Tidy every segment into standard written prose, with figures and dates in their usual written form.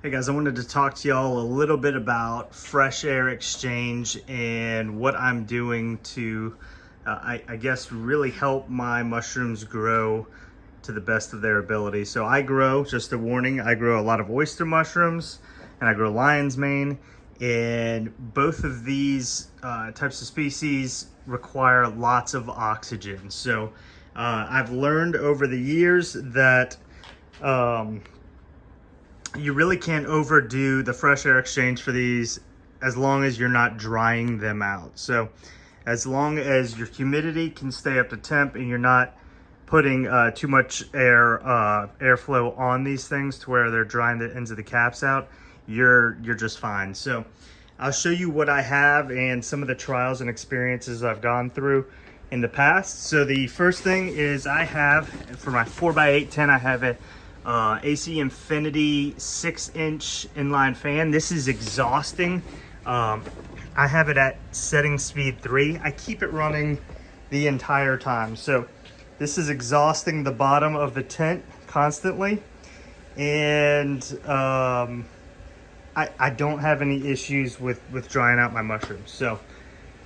Hey guys, I wanted to talk to y'all a little bit about fresh air exchange and what I'm doing to, I guess, really help my mushrooms grow to the best of their ability. So I grow, just a warning, I grow a lot of oyster mushrooms and I grow lion's mane, and both of these types of species require lots of oxygen. So I've learned over the years that you really can't overdo the fresh air exchange for these as long as you're not drying them out. So as long as your humidity can stay up to temp and you're not putting too much airflow on these things to where they're drying the ends of the caps out, you're just fine. So I'll show you what I have and some of the trials and experiences I've gone through in the past. So the first thing is I have, for my 4x8 tent, I have a AC Infinity 6-inch inline fan. This is exhausting. I have it at setting speed 3. I keep it running the entire time. So this is exhausting the bottom of the tent constantly. And I don't have any issues with drying out my mushrooms. So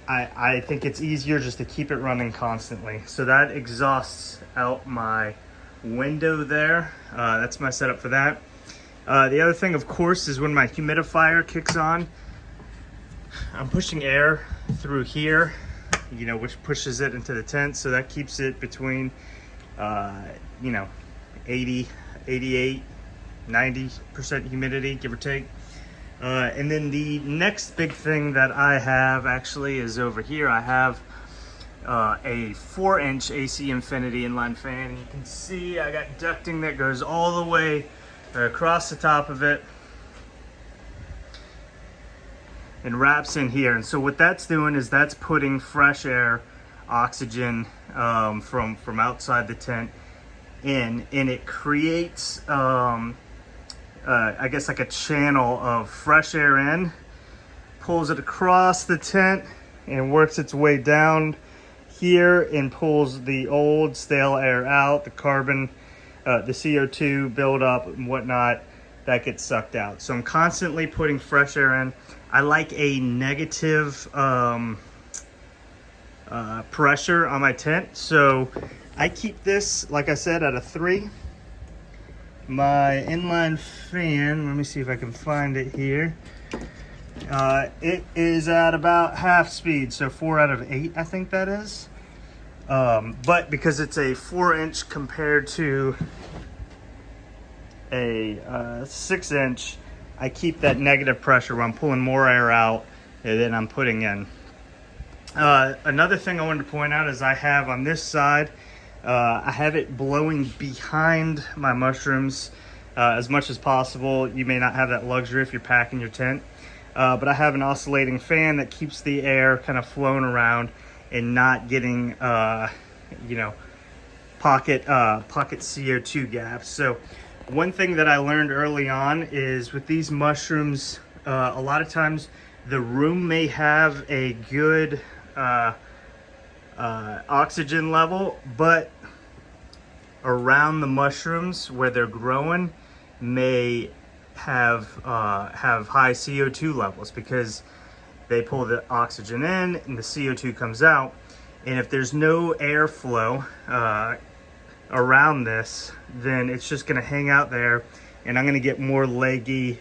I think it's easier just to keep it running constantly. So that exhausts out my window there. That's my setup for that. The other thing, of course, is when my humidifier kicks on, I'm pushing air through here, you know, which pushes it into the tent. So that keeps it between, 80, 88, 90% humidity, give or take. And then the next big thing that I have actually is over here. I have a 4-inch AC Infinity inline fan. And you can see I got ducting that goes all the way across the top of it and wraps in here. And so what that's doing is that's putting fresh air, oxygen from outside the tent in, and it creates I guess like a channel of fresh air in, pulls it across the tent and works its way down here and pulls the old stale air out, the carbon, the CO2 buildup and whatnot, that gets sucked out. So I'm constantly putting fresh air in. I like a negative pressure on my tent. So I keep this, like I said, at a 3. My inline fan, let me see if I can find it here. It is at about half speed, so 4 out of 8, I think that is. But because it's a 4-inch compared to a 6-inch, I keep that negative pressure where I'm pulling more air out than I'm putting in. Another thing I wanted to point out is I have on this side, I have it blowing behind my mushrooms as much as possible. You may not have that luxury if you're packing your tent. But I have an oscillating fan that keeps the air kind of flowing around and not getting, pocket CO2 gaps. So one thing that I learned early on is with these mushrooms, a lot of times the room may have a good oxygen level, but around the mushrooms where they're growing may have high CO2 levels because they pull the oxygen in and the CO2 comes out. And if there's no airflow around this, then it's just going to hang out there, and I'm going to get more leggy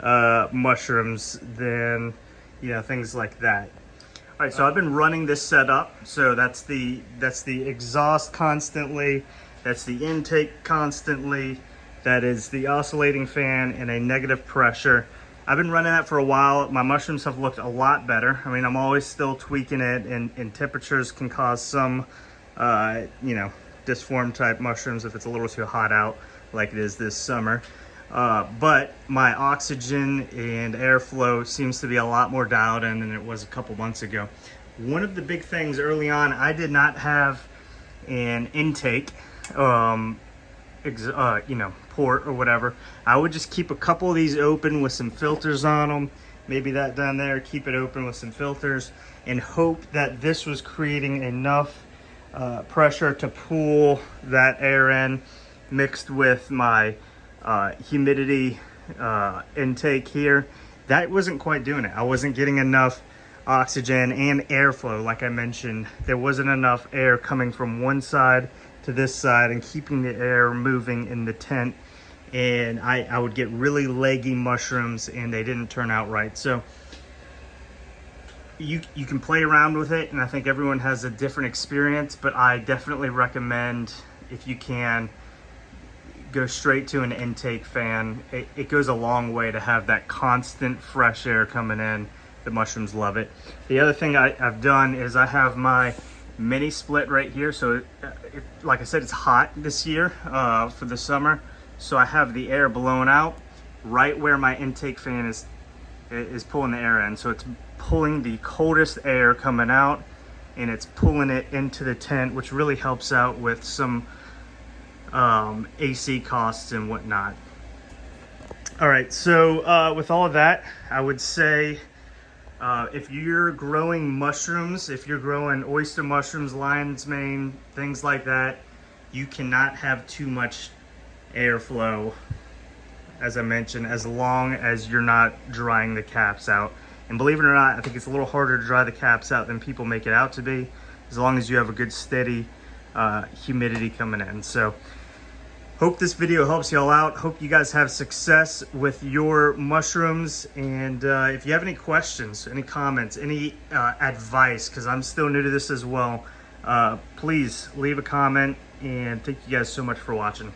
mushrooms than, things like that. All right, so I've been running this setup. So that's the exhaust constantly, that's the intake constantly, that is the oscillating fan and a negative pressure. I've been running that for a while. My mushrooms have looked a lot better. I mean, I'm always still tweaking it, and temperatures can cause some, disform type mushrooms if it's a little too hot out like it is this summer. But my oxygen and airflow seems to be a lot more dialed in than it was a couple months ago. One of the big things early on, I did not have an intake, port or whatever. I would just keep a couple of these open with some filters on them. Maybe that down there, keep it open with some filters and hope that this was creating enough pressure to pull that air in, mixed with my humidity intake here, that wasn't quite doing it. I wasn't getting enough oxygen and airflow. Like I mentioned, there wasn't enough air coming from one side to this side and keeping the air moving in the tent. And I would get really leggy mushrooms and they didn't turn out right. So you can play around with it, and I think everyone has a different experience, but I definitely recommend, if you can, go straight to an intake fan. It goes a long way to have that constant fresh air coming in. The mushrooms love it. The other thing I've done is I have my mini split right here. So like I said, it's hot this year for the summer. So I have the air blown out right where my intake fan is pulling the air in. So it's pulling the coldest air coming out and it's pulling it into the tent, which really helps out with some AC costs and whatnot. All right, so with all of that, I would say if you're growing mushrooms, if you're growing oyster mushrooms, lion's mane, things like that, you cannot have too much airflow, as I mentioned, as long as you're not drying the caps out. And believe it or not, I think it's a little harder to dry the caps out than people make it out to be, as long as you have a good steady humidity coming in. So hope this video helps y'all out. Hope you guys have success with your mushrooms. And if you have any questions, any comments, any advice, because I'm still new to this as well, please leave a comment. And thank you guys so much for watching.